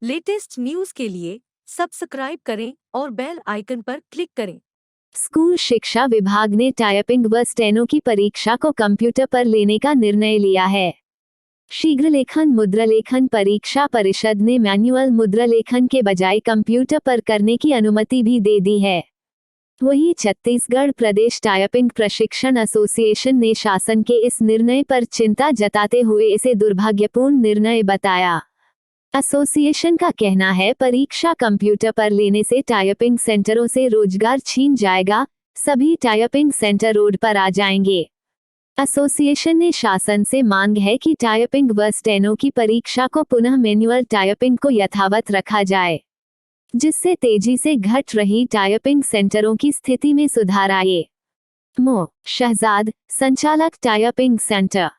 Latest news के लिए subscribe करें और बेल आइकन पर क्लिक करें। स्कूल शिक्षा विभाग ने टाइपिंग व स्टेनो की परीक्षा को कंप्यूटर पर लेने का निर्णय लिया है। शीघ्रलेखन मुद्रालेखन परीक्षा परिषद ने मैनुअल मुद्रालेखन के बजाय कंप्यूटर पर करने की अनुमति भी दे दी है। वहीं छत्तीसगढ़ प्रदेश टाइपिंग प्रशिक्षण एसोसिएशन ने शासन के इस निर्णय पर चिंता जताते हुए इसे दुर्भाग्यपूर्ण निर्णय बताया। एसोसिएशन का कहना है, परीक्षा कंप्यूटर पर लेने से टाइपिंग सेंटरों से रोजगार छीन जाएगा, सभी टाइपिंग सेंटर रोड पर आ जाएंगे। एसोसिएशन ने शासन से मांग है कि टाइपिंग व स्टेनो की परीक्षा को पुनः मैनुअल टाइपिंग को यथावत रखा जाए, जिससे तेजी से घट रही टाइपिंग सेंटरों की स्थिति में सुधार आए। मो शहजाद, संचालक टाइपिंग सेंटर।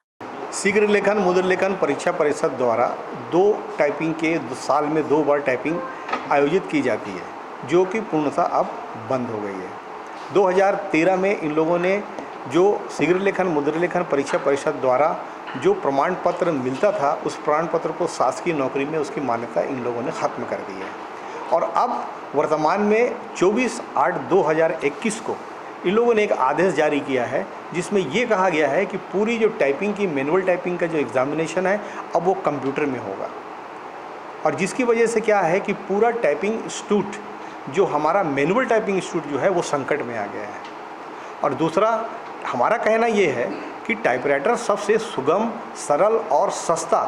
शीघ्र लेखन मुद्रलेखन परीक्षा परिषद द्वारा टाइपिंग के साल में 2 बार टाइपिंग आयोजित की जाती है, जो कि पूर्णतः अब बंद हो गई है। 2013 में इन लोगों ने जो शीघ्र लेखन मुद्रलेखन परीक्षा परिषद द्वारा जो प्रमाण पत्र मिलता था, उस प्रमाण पत्र को शासकीय नौकरी में उसकी मान्यता इन लोगों ने ख़त्म कर दी है। और अब वर्तमान में 24/8/2021 को इन लोगों ने एक आदेश जारी किया है, जिसमें ये कहा गया है कि पूरी जो टाइपिंग की मैनुअल टाइपिंग का जो एग्ज़ामिनेशन है, अब वो कंप्यूटर में होगा। और जिसकी वजह से क्या है कि पूरा टाइपिंग इंस्टीट्यूट, जो हमारा मैनुअल टाइपिंग इंस्टीट्यूट जो है, वो संकट में आ गया है। और दूसरा हमारा कहना ये है कि टाइपराइटर सबसे सुगम, सरल और सस्ता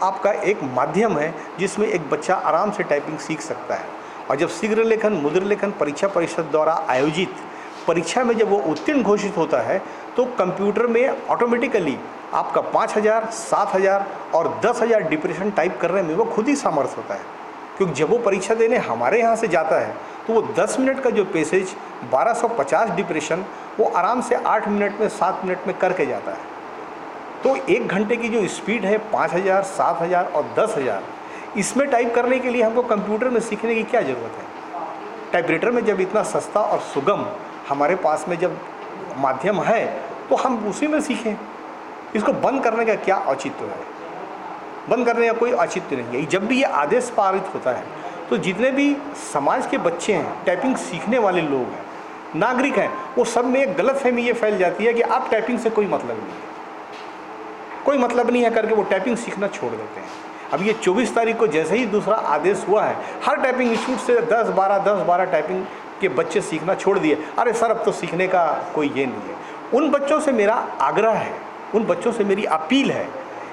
आपका एक माध्यम है, जिसमें एक बच्चा आराम से टाइपिंग सीख सकता है। और जब शीघ्र लेखन मुद्रलेखन परीक्षा परिषद द्वारा आयोजित परीक्षा में जब वो उत्तीर्ण घोषित होता है, तो कंप्यूटर में ऑटोमेटिकली आपका 5000, 7000 और 10000 डिप्रेशन टाइप करने में वो खुद ही सामर्थ्य होता है। क्योंकि जब वो परीक्षा देने हमारे यहाँ से जाता है, तो वो 10 मिनट का जो पैसेज 1250 डिप्रेशन वो आराम से 8 मिनट में, 7 मिनट में करके जाता है। तो 1 घंटे की जो स्पीड है 5000, 7000 और 10000, इसमें टाइप करने के लिए हमको कंप्यूटर में सीखने की क्या ज़रूरत है। टाइपराइटर में जब इतना सस्ता और सुगम हमारे पास में जब माध्यम है, तो हम उसी में सीखें। इसको बंद करने का क्या औचित्य है? बंद करने का कोई औचित्य नहीं है। जब भी ये आदेश पारित होता है, तो जितने भी समाज के बच्चे हैं, टाइपिंग सीखने वाले लोग हैं, नागरिक हैं, वो सब में एक गलतफहमी ये फैल जाती है कि आप टाइपिंग से कोई मतलब नहीं है, कोई मतलब नहीं है करके वो टाइपिंग सीखना छोड़ देते हैं। अब ये 24 तारीख को जैसे ही दूसरा आदेश हुआ है, हर टाइपिंग इंस्टीट्यूट से 10-12 टाइपिंग के बच्चे सीखना छोड़ दिए। अरे सर, अब तो सीखने का कोई ये नहीं है। उन बच्चों से मेरा आग्रह है, उन बच्चों से मेरी अपील है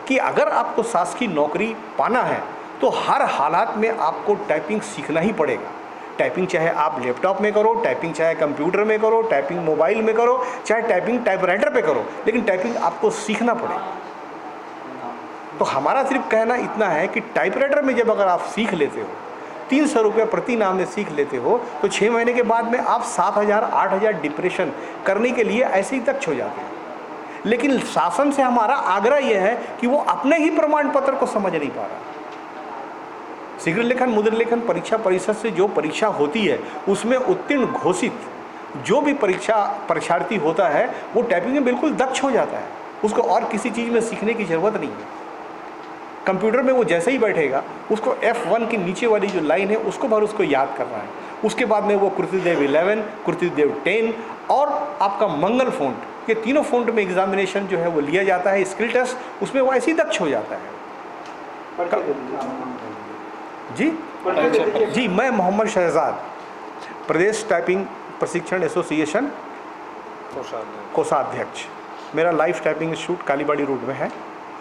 कि अगर आपको शासकीय नौकरी पाना है, तो हर हालात में आपको टाइपिंग सीखना ही पड़ेगा। टाइपिंग चाहे आप लैपटॉप में करो, टाइपिंग चाहे कंप्यूटर में करो, टाइपिंग मोबाइल में करो, चाहे टाइपिंग टाइपराइटर पे करो, लेकिन टाइपिंग आपको सीखना पड़ेगा। तो हमारा सिर्फ कहना इतना है कि टाइपराइटर में जब अगर आप सीख लेते हो, 300 रुपये प्रति नाम में सीख लेते हो, तो 6 महीने के बाद में आप 7000, 8000 डिप्रेशन करने के लिए ऐसे ही दक्ष हो जाते हैं। लेकिन शासन से हमारा आग्रह यह है कि वो अपने ही प्रमाण पत्र को समझ नहीं पा रहा। शीघ्र लेखन मुद्रलेखन परीक्षा परिषद से जो परीक्षा होती है, उसमें उत्तीर्ण घोषित जो भी परीक्षार्थी होता है, वो टाइपिंग में बिल्कुल दक्ष हो जाता है। उसको और किसी चीज़ में सीखने की ज़रूरत नहीं है। कंप्यूटर में वो जैसे ही बैठेगा, उसको F1 की नीचे वाली जो लाइन है, उसको भर उसको याद करना है। उसके बाद में वो कृतिदेव 11, कृतिदेव 10 और आपका मंगल फ़ॉन्ट, ये तीनों फ़ॉन्ट में एग्जामिनेशन जो है वो लिया जाता है, स्किल टेस्ट, उसमें वो ऐसे ही दक्ष हो जाता है। जी, मैं मोहम्मद शहजाद, प्रदेश टाइपिंग प्रशिक्षण एसोसिएशन कोषाध्यक्ष। मेरा life typing institute Kalibari road में है।